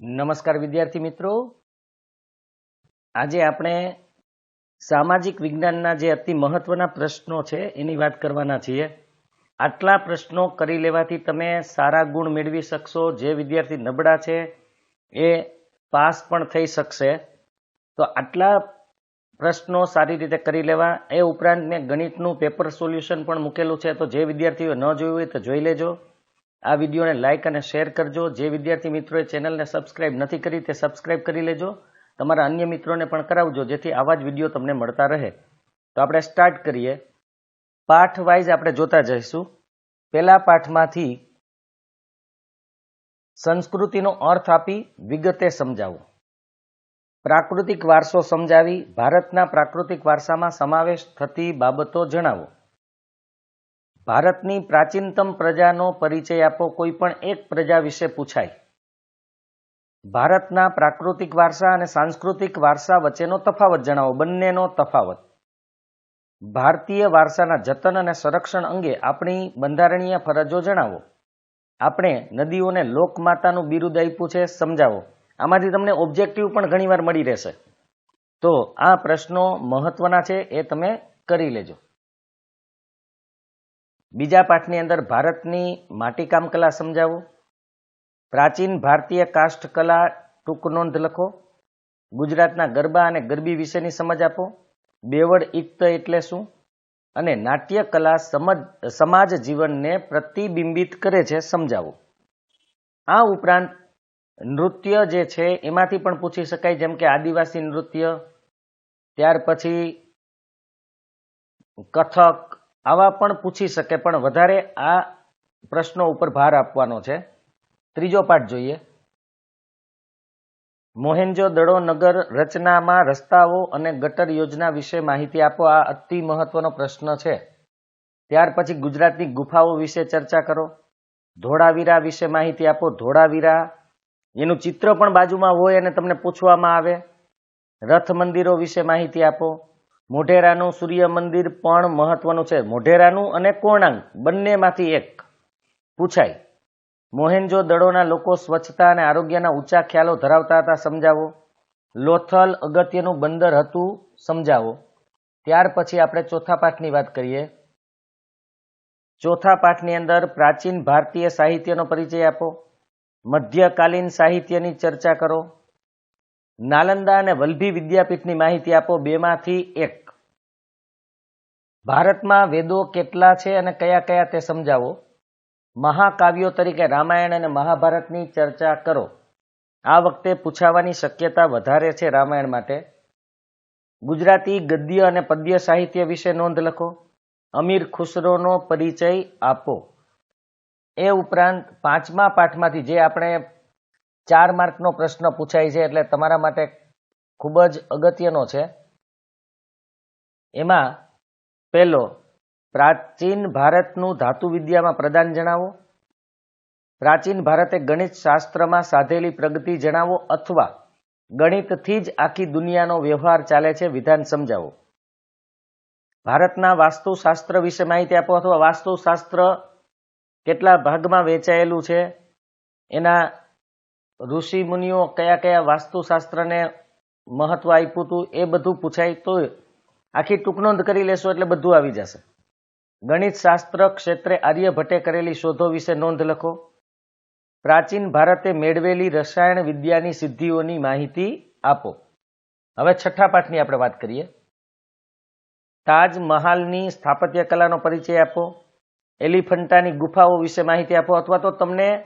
નમસ્કાર વિદ્યાર્થી મિત્રો, આજે આપણે સામાજિક વિજ્ઞાનના જે અતિ મહત્વના પ્રશ્નો છે એની વાત કરવાના છીએ. આટલા પ્રશ્નો કરી લેવાથી તમે સારા ગુણ મેળવી શકશો. જે વિદ્યાર્થી નબળા છે એ પાસ પણ થઈ શકશે. તો આટલા પ્રશ્નો સારી રીતે કરી લેવા. એ ઉપરાંત મેં ગણિતનું પેપર સોલ્યુશન પણ મૂકેલું છે, તો જે વિદ્યાર્થીઓ ન જોયું હોય તો જોઈ લેજો. આ વિડીયોને લાઇક અને શેર કરજો. જે વિદ્યાર્થી મિત્રોએ ચેનલને સબસ્ક્રાઇબ નથી કરી તે સબસ્ક્રાઇબ કરી લેજો. તમારા અન્ય મિત્રોને પણ કરાવજો, જેથી આવા જ વિડીયો તમને મળતા રહે. તો આપણે સ્ટાર્ટ કરીએ. પાઠ વાઇઝ આપણે જોતા જઈશું. પહેલા પાઠમાંથી સંસ્કૃતિનો અર્થ આપી વિગતે સમજાવો. પ્રાકૃતિક વારસો સમજાવી ભારતના પ્રાકૃતિક વારસામાં સમાવેશ થતી બાબતો જણાવો. ભારતની પ્રાચીનતમ પ્રજાનો પરિચય આપો. કોઈ પણ એક પ્રજા વિશે પૂછાય. ભારતના પ્રાકૃતિક વારસા અને સાંસ્કૃતિક વારસા વચ્ચેનો તફાવત જણાવો. બંનેનો તફાવત. ભારતીય વારસાના જતન અને સંરક્ષણ અંગે આપણી બંધારણીય ફરજો જણાવો. આપણે નદીઓને લોકમાતાનું બિરુદ આપ્યું છે, સમજાવો. આમાંથી તમને ઓબ્જેક્ટિવ પણ ઘણીવાર મળી રહેશે. તો આ પ્રશ્નો મહત્વના છે, એ તમે કરી લેજો. બીજા પાઠની અંદર ભારતની માટીકામ કલા સમજાવો. પ્રાચીન ભારતીય કાષ્ઠ કલા ટૂંક નોંધ લખો. ગુજરાતના ગરબા અને ગરબી વિશેની સમજ આપો. બેવડ ઇક્ત એટલે શું? અને નાટ્ય કલા સમાજ જીવનને પ્રતિબિંબિત કરે છે, સમજાવો. આ ઉપરાંત નૃત્ય જે છે એમાંથી પણ પૂછી શકાય, જેમ કે આદિવાસી નૃત્ય, ત્યાર પછી કથક, આવા પણ પૂછી શકે, પણ વધારે આ પ્રશ્નો ઉપર ભાર આપવાનો છે. ત્રીજો પાઠ જોઈએ. મોહેન્જો-દડો નગર રચનામાં રસ્તાઓ અને ગટર યોજના વિશે માહિતી આપો. આ અતિ મહત્વનો પ્રશ્ન છે. ત્યાર પછી ગુજરાતની ગુફાઓ વિશે ચર્ચા કરો. ધોળાવીરા વિશે માહિતી આપો. ધોળાવીરા એનું ચિત્ર પણ બાજુમાં હોય અને તમને પૂછવામાં આવે. રથ મંદિરો વિશે માહિતી આપો. મોઢેરાનું સૂર્ય મંદિર પણ મહત્વનું છે. મોઢેરાનું અને કોણાંક બંનેમાંથી એક પૂછાય. મોહેન્જો દડોના લોકો સ્વચ્છતા અને આરોગ્યના ઊંચા ખ્યાલો ધરાવતા હતા, સમજાવો. લોથલ અગત્યનું બંદર હતું, સમજાવો. ત્યાર પછી આપણે ચોથા પાઠની વાત કરીએ. ચોથા પાઠની અંદર પ્રાચીન ભારતીય સાહિત્યનો પરિચય આપો. મધ્યકાલીન સાહિત્યની ચર્ચા કરો. નાલંદા અને વલ્લભી વિદ્યાપીઠની માહિતી આપો. બેમાંથી એક. ભારતમાં વેદો કેટલા છે અને કયા કયા તે સમજાવો. મહાકાવ્યો તરીકે રામાયણ અને મહાભારતની ચર્ચા કરો. આ વખતે પૂછાવાની શક્યતા વધારે છે રામાયણ માટે. ગુજરાતી ગદ્ય અને પદ્ય સાહિત્ય વિશે નોંધ લખો. અમીર ખુસરોનો પરિચય આપો. એ ઉપરાંત પાંચમા પાઠમાંથી જે આપણે 4 માર્કનો પ્રશ્ન પૂછાય છે, એટલે તમારા માટે ખૂબ જ અગત્યનો છે. એમાં પહેલો, પ્રાચીન ભારતનું ધાતુ વિદ્યામાં પ્રદાન જણાવો. પ્રાચીન ભારતે ગણિત શાસ્ત્રમાં સાધેલી પ્રગતિ જણાવો, અથવા ગણિતથી જ આખી દુનિયાનો વ્યવહાર ચાલે છે, વિધાન સમજાવો. ભારતના વાસ્તુશાસ્ત્ર વિશે માહિતી આપો, અથવા વાસ્તુશાસ્ત્ર કેટલા ભાગમાં વહેંચાયેલું છે, એના ઋષિ મુનિઓ કયા કયા વાસ્તુશાસ્ત્રને મહત્વ આપ્યું હતું, એ બધું પૂછાય. તો આખી ટૂંકનોંધ કરી લેશો એટલે બધું આવી જશે. ગણિત શાસ્ત્ર ક્ષેત્રે આર્યભટ્ટે કરેલી શોધો વિશે નોંધ લખો. પ્રાચીન ભારતે મેળવેલી રસાયણ વિદ્યાની સિદ્ધિઓની માહિતી આપો. હવે છઠ્ઠા પાઠની આપણે વાત કરીએ. તાજમહાલની સ્થાપત્ય કલાનો પરિચય આપો. એલિફન્ટાની ગુફાઓ વિશે માહિતી આપો, અથવા તો તમને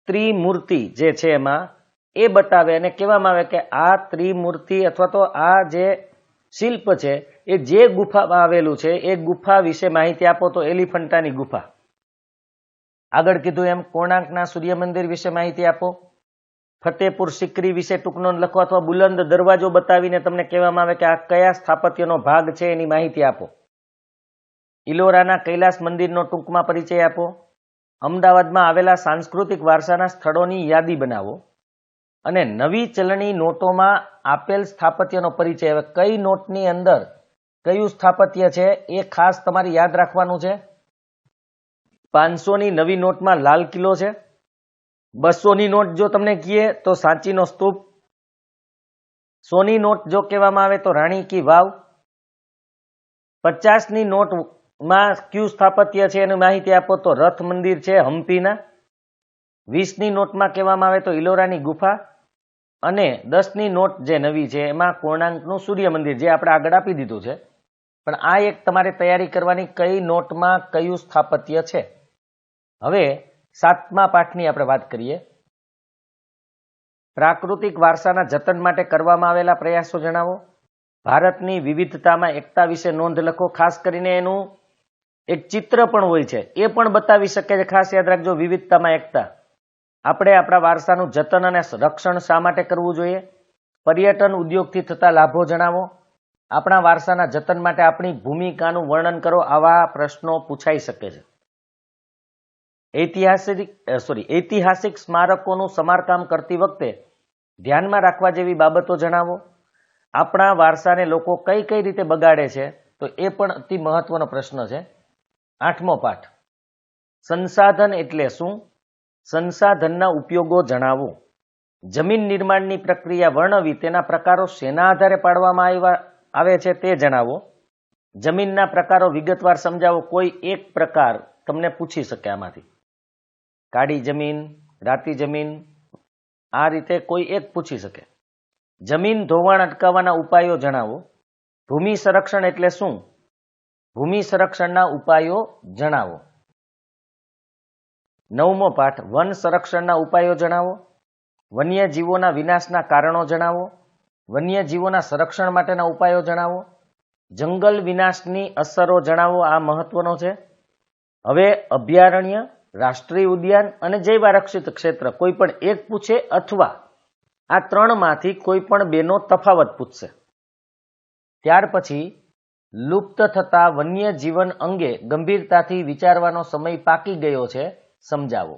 ત્રિમૂર્તિ જે છે એમાં એ બતાવે અને કહેવામાં આવે કે આ ત્રિમૂર્તિ અથવા તો આ જે શિલ્પ છે એ જે ગુફામાં આવેલું છે એ ગુફા વિશે માહિતી આપો. તો એલિફન્ટાની ગુફા. આગળ કીધું એમ કોણાર્કના સૂર્ય મંદિર વિશે માહિતી આપો. ફતેપુર સિકરી વિશે ટૂંકનોંધ લખો, અથવા બુલંદ દરવાજો બતાવીને તમને કહેવામાં આવે કે આ કયા સ્થાપત્યનો ભાગ છે એની માહિતી આપો. ઇલોરાના કૈલાસ મંદિરનો ટૂંકમાં પરિચય આપો. અમદાવાદમાં આવેલા સાંસ્કૃતિક વારસાના સ્થળોની યાદી બનાવો. અને નવી ચલણી નોટોમાં આપેલ સ્થાપત્યનો પરિચય. હવે કઈ નોટની અંદર કયું સ્થાપત્ય છે એ ખાસ તમારે યાદ રાખવાનું છે. 500ની નવી નોટમાં લાલ કિલ્લો છે. 200ની નોટ જો તમને કહીએ તો સાંચીનો સ્તૂપ, 100ની નોટ જો કહેવામાં આવે તો રાણી કી વાવ, 50ની નોટમાં કયું સ્થાપત્ય છે એની માહિતી આપો તો રથ મંદિર છે હમ્પીના, 20ની નોટમાં કહેવામાં આવે તો ઇલોરાની ગુફા, અને 10ની નોટ જે નવી છે એમાં કોણાર્કનું સૂર્ય મંદિર જે આપણે આગળ આપી દીધું છે. પણ આ એક તમારે તૈયારી કરવાની કઈ નોટમાં કયું સ્થાપત્ય છે. હવે 7મા પાઠની આપણે વાત કરીએ. પ્રાકૃતિક વારસાના જતન માટે કરવામાં આવેલા પ્રયાસો જણાવો. ભારતની વિવિધતામાં એકતા વિશે નોંધ લખો. ખાસ કરીને એનું એક ચિત્ર પણ હોય છે, એ પણ બતાવી શકે છે. ખાસ યાદ રાખજો, વિવિધતામાં એકતા. આપણે આપણા વારસાનું જતન અને રક્ષણ શા માટે કરવું જોઈએ. પર્યટન ઉદ્યોગથી થતા લાભો જણાવો. આપણા વારસાના જતન માટે આપણી ભૂમિકાનું વર્ણન કરો. આવા પ્રશ્નો પૂછાઈ શકે છે. ઐતિહાસિક સ્મારકોનું સમારકામ કરતી વખતે ધ્યાનમાં રાખવા જેવી બાબતો જણાવો. આપણા વારસાને લોકો કઈ કઈ રીતે બગાડે છે તો એ પણ અતિ મહત્વનો પ્રશ્ન છે. 8મો પાઠ, સંસાધન એટલે શું? સંસાધનના ઉપયોગો જણાવો. જમીન નિર્માણની પ્રક્રિયા વર્ણવી. તેના પ્રકારો શેના આધારે પાડવામાં આવે છે તે જણાવો. જમીનના પ્રકારો વિગતવાર સમજાવો. કોઈ એક પ્રકાર તમને પૂછી શકે આમાંથી. કાળી જમીન, રાતી જમીન, આ રીતે કોઈ એક પૂછી શકે. જમીન ધોવાણ અટકાવવાના ઉપાયો જણાવો. ભૂમિ સંરક્ષણ એટલે શું? ભૂમિ સંરક્ષણના ઉપાયો જણાવો. 9મો પાઠ, વન સંરક્ષણના ઉપાયો જણાવો. વન્યજીવોના વિનાશના કારણો જણાવો. વન્યજીવોના સંરક્ષણ માટેના ઉપાયો જણાવો. જંગલ વિનાશની અસરો જણાવો. આ મહત્વનો છે. હવે અભયારણ્ય, રાષ્ટ્રીય ઉદ્યાન અને જૈવ આરક્ષિત ક્ષેત્ર કોઈ પણ એક પૂછે અથવા આ 3માંથી કોઈ પણ બેનો તફાવત પૂછશે. ત્યાર પછી લુપ્ત થતા વન્ય જીવન અંગે ગંભીરતાથી વિચારવાનો સમય પાકી ગયો છે, સમજાવો.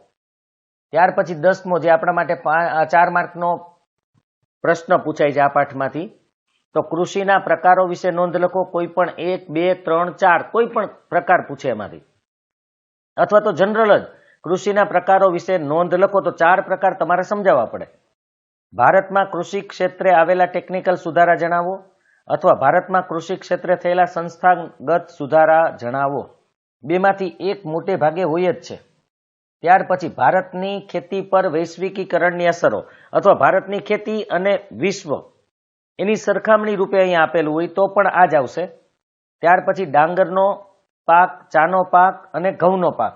ત્યાર પછી 10મો, જે આપણા માટે 4 માર્કનો પ્રશ્ન પૂછાય છે આ પાઠમાંથી, તો કૃષિના પ્રકારો વિશે નોંધ લખો. કોઈ પણ 1, 2, 3, 4 કોઈ પણ પ્રકાર પૂછે એમાંથી, અથવા તો જનરલ જ કૃષિના પ્રકારો વિશે નોંધ લખો તો 4 પ્રકાર તમારે સમજાવવા પડે. ભારતમાં કૃષિ ક્ષેત્રે આવેલા ટેકનિકલ સુધારા જણાવો, અથવા ભારતમાં કૃષિ ક્ષેત્રે થયેલા સંસ્થાગત સુધારા જણાવો. બેમાંથી એક મોટે ભાગે હોય જ છે. ત્યાર પછી ભારતની ખેતી પર વૈશ્વિકીકરણની અસરો, અથવા ભારતની ખેતી અને વિશ્વ એની સરખામણી રૂપે અહીંયા આપેલું હોય તો પણ આ જ આવશે. ત્યાર પછી ડાંગરનો પાક, ચાનો પાક અને ઘઉંનો પાક.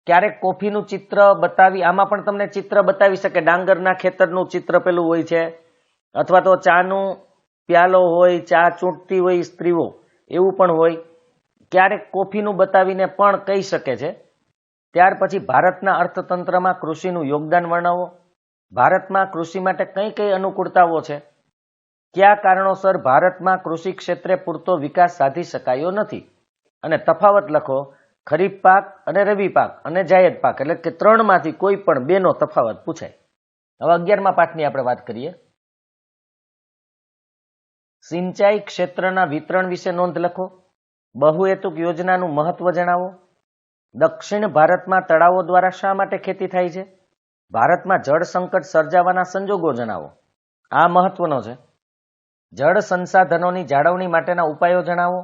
ક્યારેક કોફીનું ચિત્ર બતાવી, આમાં પણ તમને ચિત્ર બતાવી શકે. ડાંગરના ખેતરનું ચિત્ર પેલું હોય છે, અથવા તો ચાનું પ્યાલો હોય, ચા ચૂંટતી હોય સ્ત્રીઓ, એવું પણ હોય. ક્યારેક કોફીનું બતાવીને પણ કહી શકે છે. ત્યાર પછી ભારતના અર્થતંત્રમાં કૃષિનું યોગદાન વર્ણવો. ભારતમાં કૃષિ માટે કઈ કઈ અનુકૂળતાઓ છે. કયા કારણોસર ભારતમાં કૃષિ ક્ષેત્રે પૂરતો વિકાસ સાધી શકાયો નથી, અને તફાવત લખો. ખરીફ પાક અને રવિ પાક અને જાયદ પાક, એટલે કે 3માંથી કોઈ પણ બેનો તફાવત પૂછાય. હવે 11મા પાઠની આપણે વાત કરીએ. સિંચાઈ ક્ષેત્રના વિતરણ વિશે નોંધ લખો. બહુહેતુક યોજનાનું મહત્વ જણાવો. દક્ષિણ ભારતમાં તળાવો દ્વારા શા માટે ખેતી થાય છે. ભારતમાં જળ સંકટ સર્જાવાના સંજોગો જણાવો. આ મહત્વનો છે. જળ સંસાધનોની જાળવણી માટેના ઉપાયો જણાવો.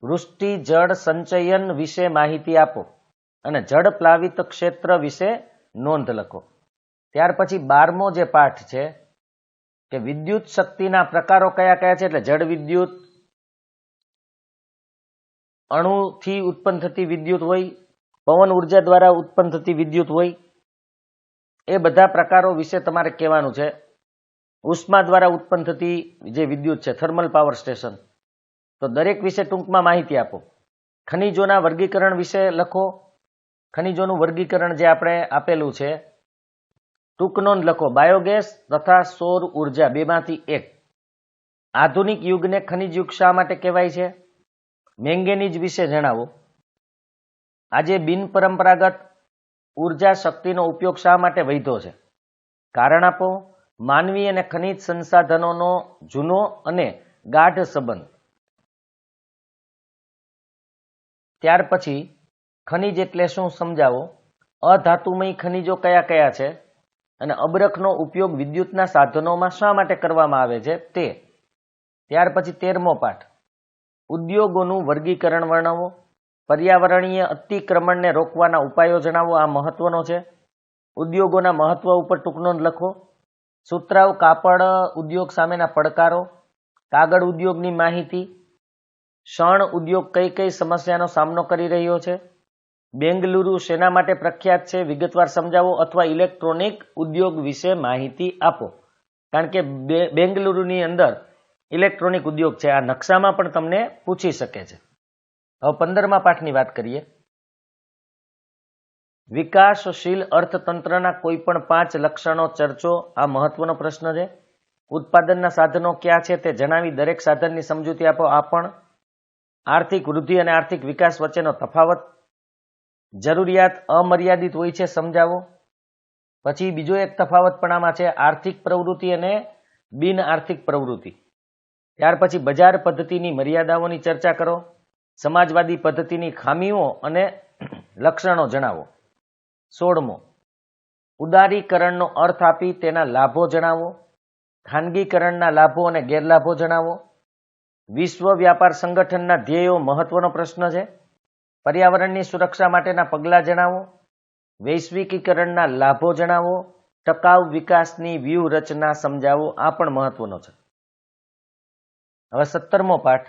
વૃષ્ટિ જળ સંચયન વિશે માહિતી આપો, અને જળ પ્લાવિત ક્ષેત્ર વિશે નોંધ લખો. ત્યાર પછી 12મો જે પાઠ છે કે વિદ્યુત શક્તિના પ્રકારો કયા કયા છે. એટલે જળ વિદ્યુત, અણુથી ઉત્પન્ન થતી વિદ્યુત હોય, પવન ઉર્જા દ્વારા ઉત્પન્ન થતી વિદ્યુત હોય. એ બધા પ્રકારો વિશે તમારે કહેવાનું છે. ઉષ્મા દ્વારા ઉત્પન્ન થતી જે વિદ્યુત છે, થર્મલ પાવર સ્ટેશન, તો દરેક વિશે ટૂંકમાં માહિતી આપો. ખનિજોના વર્ગીકરણ વિશે લખો. ખનિજોનું વર્ગીકરણ જે આપણે આપેલું છે, ટૂંક નોંધ લખો. બાયોગેસ તથા સૌર ઉર્જા, બેમાંથી એક. આધુનિક યુગને ખનિજ યુગ શા માટે કહેવાય છે. મેંગેનીઝ વિશે જણાવો. આજે બિનપરંપરાગત ઉર્જા શક્તિનો ઉપયોગ શા માટે વધ્યો છે, કારણ આપો. માનવી અને ખનિજ સંસાધનોનો જૂનો અને ગાઢ સંબંધ. ત્યાર પછી ખનિજ એટલે શું સમજાવો. અધાતુમય ખનિજો કયા કયા છે અને અબરખનો ઉપયોગ વિદ્યુતના સાધનોમાં શા માટે કરવામાં આવે છે તે. ત્યાર પછી 13મો પાઠ, ઉદ્યોગોનું વર્ગીકરણ વર્ણવો. પર્યાવરણીય અતિક્રમણને રોકવાના ઉપાયો જણાવો. આ મહત્વનો છે. ઉદ્યોગોના મહત્વ ઉપર ટૂંક નોંધ લખો. સુતરાઉ કાપડ ઉદ્યોગ સામેના પડકારો, કાગળ ઉદ્યોગની માહિતી, શણ ઉદ્યોગ કઈ કઈ સમસ્યાનો સામનો કરી રહ્યો છે, બેંગલુરુ શેના માટે પ્રખ્યાત છે વિગતવાર સમજાવો, અથવા ઇલેક્ટ્રોનિક ઉદ્યોગ વિશે માહિતી આપો. કારણ કે બેંગલુરુની અંદર ઇલેક્ટ્રોનિક ઉદ્યોગ છે. આ નકશામાં પણ તમને પૂછી શકે છે. હવે 15મા પાઠની વાત કરીએ. વિકાસશીલ અર્થતંત્રના કોઈ પણ 5 લક્ષણો ચર્ચો. આ મહત્વનો પ્રશ્ન છે. ઉત્પાદનના સાધનો ક્યાં છે તે જણાવી દરેક સાધનની સમજૂતી આપો. આ પણ. આર્થિક વૃદ્ધિ અને આર્થિક વિકાસ વચ્ચેનો તફાવત. જરૂરિયાત અમર્યાદિત હોય છે, સમજાવો. પછી બીજો એક તફાવત પણ આમાં છે, આર્થિક પ્રવૃત્તિ અને બિન આર્થિક પ્રવૃત્તિ. ત્યાર પછી બજાર પદ્ધતિની મર્યાદાઓની ચર્ચા કરો. સમાજવાદી પદ્ધતિની ખામીઓ અને લક્ષણો જણાવો. 16મો, ઉદારીકરણનો અર્થ આપી તેના લાભો જણાવો. ખાનગીકરણના લાભો અને ગેરલાભો જણાવો. વિશ્વ વ્યાપાર સંગઠનના ધ્યેયો મહત્વનો પ્રશ્ન છે. પર્યાવરણની સુરક્ષા માટેના પગલાં જણાવો. વૈશ્વિકીકરણના લાભો જણાવો. ટકાઉ વિકાસની વ્યૂહરચના સમજાવો. આ પણ મહત્વનો છે. હવે 17મો પાઠ.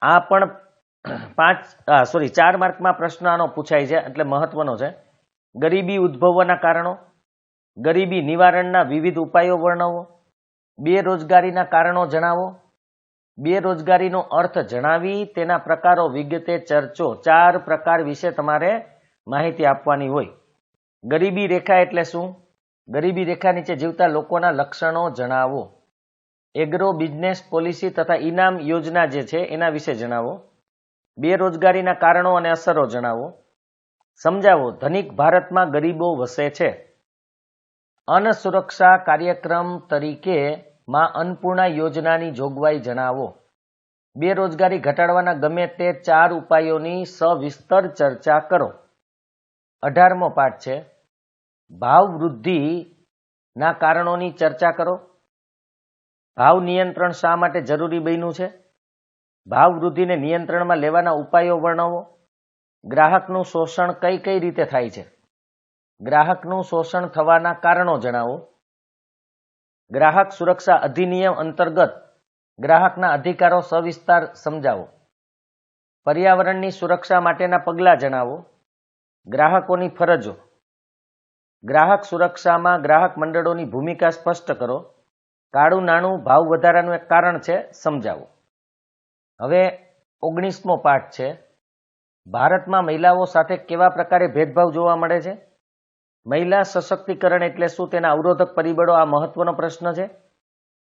આ પણ 4 માર્કમાં પ્રશ્ન આનો પૂછાય છે, એટલે મહત્વનો છે. ગરીબી ઉદ્ભવવાના કારણો, ગરીબી નિવારણના વિવિધ ઉપાયો વર્ણવો. બેરોજગારીના કારણો જણાવો. બેરોજગારીનો અર્થ જણાવી તેના પ્રકારો વિગતે ચર્ચો. 4 પ્રકાર વિશે તમારે માહિતી આપવાની હોય. ગરીબી રેખા એટલે શું? ગરીબી રેખા નીચે જીવતા લોકોના લક્ષણો જણાવો. એગ્રો બિઝનેસ પોલિસી તથા ઇનામ યોજના જે છે એના વિશે જણાવો. બેરોજગારીના કારણો અને અસરો જણાવો. સમજાવો ધનિક ભારતમાં ગરીબો વસે છે. અન્ન સુરક્ષા કાર્યક્રમ તરીકે માં અન્નપૂર્ણા યોજનાની જોગવાઈ જણાવો. બેરોજગારી ઘટાડવાના ગમે તે 4 ઉપાયોની સવિસ્તર ચર્ચા કરો. 18મો પાઠ છે, ભાવ વૃદ્ધિના કારણોની ચર્ચા કરો. ભાવ નિયંત્રણ શા માટે જરૂરી બન્યું છે? ભાવ વૃદ્ધિને નિયંત્રણમાં લેવાના ઉપાયો વર્ણવો. ગ્રાહકનું શોષણ કઈ કઈ રીતે થાય છે? ગ્રાહકનું શોષણ થવાના કારણો જણાવો. ગ્રાહક સુરક્ષા અધિનિયમ અંતર્ગત ગ્રાહકના અધિકારો સવિસ્તાર સમજાવો. પર્યાવરણની સુરક્ષા માટેના પગલાં જણાવો. ગ્રાહકોની ફરજો. ગ્રાહક સુરક્ષામાં ગ્રાહક મંડળોની ભૂમિકા સ્પષ્ટ કરો. કાળું નાણું ભાવ વધારાનું એક કારણ છે, સમજાવો. હવે 19મો પાઠ છે, ભારતમાં મહિલાઓ સાથે કેવા પ્રકારે ભેદભાવ જોવા મળે છે? મહિલા સશક્તિકરણ એટલે શું? તેના અવરોધક પરિબળો. આ મહત્વનો પ્રશ્ન છે.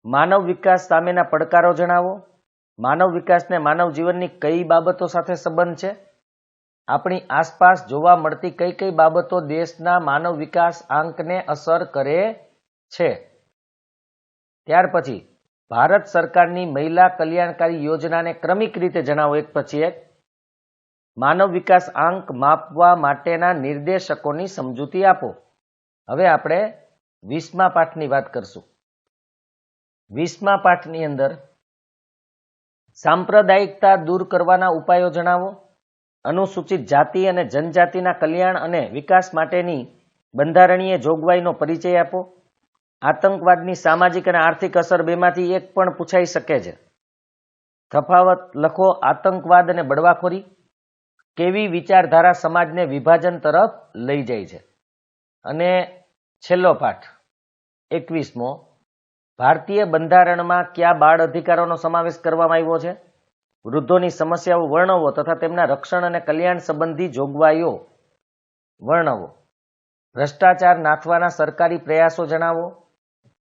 માનવ વિકાસ સામેના પડકારો જણાવો. માનવ વિકાસને માનવ જીવનની કઈ બાબતો સાથે સંબંધ છે? આપણી આસપાસ જોવા મળતી કઈ કઈ બાબતો દેશના માનવ વિકાસ આંકને અસર કરે છે? ત્યાર પછી ભારત સરકારની મહિલા કલ્યાણકારી યોજનાને ક્રમિક રીતે જણાવો, એક પછી એક. માનવ વિકાસ આંક માપવા માટેના નિર્દેશકોની સમજૂતી આપો. હવે આપણે 20મા પાઠની વાત કરશું. 20મા પાઠની અંદર સાંપ્રદાયિકતા દૂર કરવાના ઉપાયો જણાવો. અનુસૂચિત જાતિ અને જનજાતિના કલ્યાણ અને વિકાસ માટેની બંધારણીય જોગવાઈનો પરિચય આપો. આતંકવાદની સામાજિક અને આર્થિક અસર બેમાંથી એક પણ પૂછાઈ શકે છે. તફાવત લખો. આતંકવાદ અને બળવાખોરી કેવી વિચારધારા સમાજને વિભાજન તરફ લઈ જાય છે. અને છેલ્લો પાઠ 21મો, ભારતીય બંધારણમાં કયા બાળ અધિકારોનો સમાવેશ કરવામાં આવ્યો છે? વૃદ્ધોની સમસ્યાઓ વર્ણવો તથા તેમના રક્ષણ અને કલ્યાણ સંબંધી જોગવાઈઓ વર્ણવો. ભ્રષ્ટાચાર નાથવાના સરકારી પ્રયાસો જણાવો.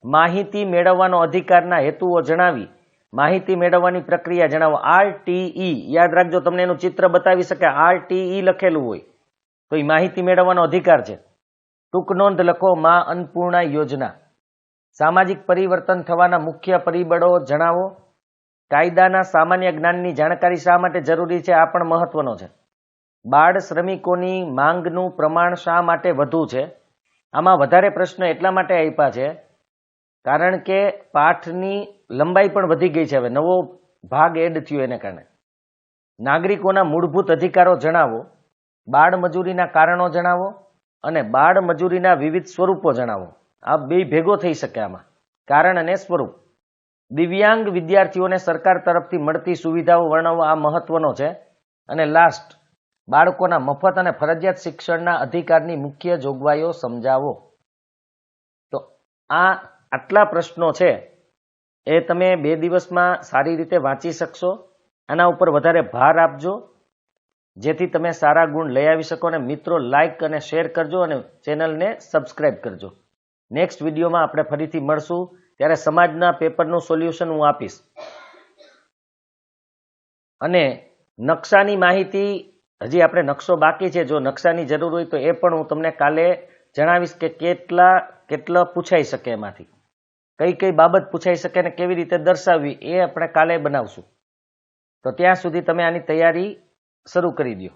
માહિતી મેળવવાનો અધિકારના હેતુઓ જણાવી માહિતી મેળવવાની પ્રક્રિયા જણાવો. RTE યાદ રાખજો, તમને એનું ચિત્ર બતાવી શકે. RTE લખેલું હોય તો એ માહિતી મેળવવાનો અધિકાર છે. ટૂંક નોંધ લખો. માં અન્નપૂર્ણા યોજના. સામાજિક પરિવર્તન થવાના મુખ્ય પરિબળો જણાવો. કાયદાના સામાન્ય જ્ઞાનની જાણકારી શા માટે જરૂરી છે? આ પણ મહત્વનો છે. બાળ શ્રમિકોની માંગનું પ્રમાણ શા માટે વધુ છે? આમાં વધારે પ્રશ્ન એટલા માટે આપ્યા છે કારણ કે પાઠની લંબાઈ પણ વધી ગઈ છે. હવે નવો ભાગ એડ થયો એને કારણે. નાગરિકોના મૂળભૂત અધિકારો જણાવો, બાળ મજૂરીના કારણો જણાવો અને બાળ મજૂરીના વિવિધ સ્વરૂપો જણાવો. આ બે ભેગો થઈ શકે આમાં, કારણ અને સ્વરૂપ. દિવ્યાંગ વિદ્યાર્થીઓને સરકાર તરફથી મળતી સુવિધાઓ વર્ણવો, આ મહત્વનો છે. અને લાસ્ટ, બાળકોના મફત અને ફરજિયાત શિક્ષણના અધિકારની મુખ્ય જોગવાઈઓ સમજાવો. તો આ આટલા પ્રશ્નો છે એ તમે 2 દિવસમાં સારી રીતે વાંચી શકશો. આના ઉપર વધારે ભાર આપજો જેથી તમે સારા ગુણ લઈ આવી શકો. અને મિત્રો લાઈક અને શેર કરજો અને ચેનલને સબસ્ક્રાઈબ કરજો. નેક્સ્ટ વિડીયોમાં આપણે ફરીથી મળશું, ત્યારે સમાજના પેપરનું સોલ્યુશન હું આપીશ. અને નકશાની માહિતી હજી આપણે નકશો બાકી છે, જો નકશાની જરૂર હોય તો એ પણ હું તમને કાલે જણાવીશ કે કેટલા પૂછાઈ શકે, એમાંથી કઈ કઈ બાબત પૂછાઈ શકે અને કેવી રીતે દર્શાવવી એ આપણે કાલે બનાવશું. તો ત્યાં સુધી તમે આની તૈયારી શરૂ કરી દો.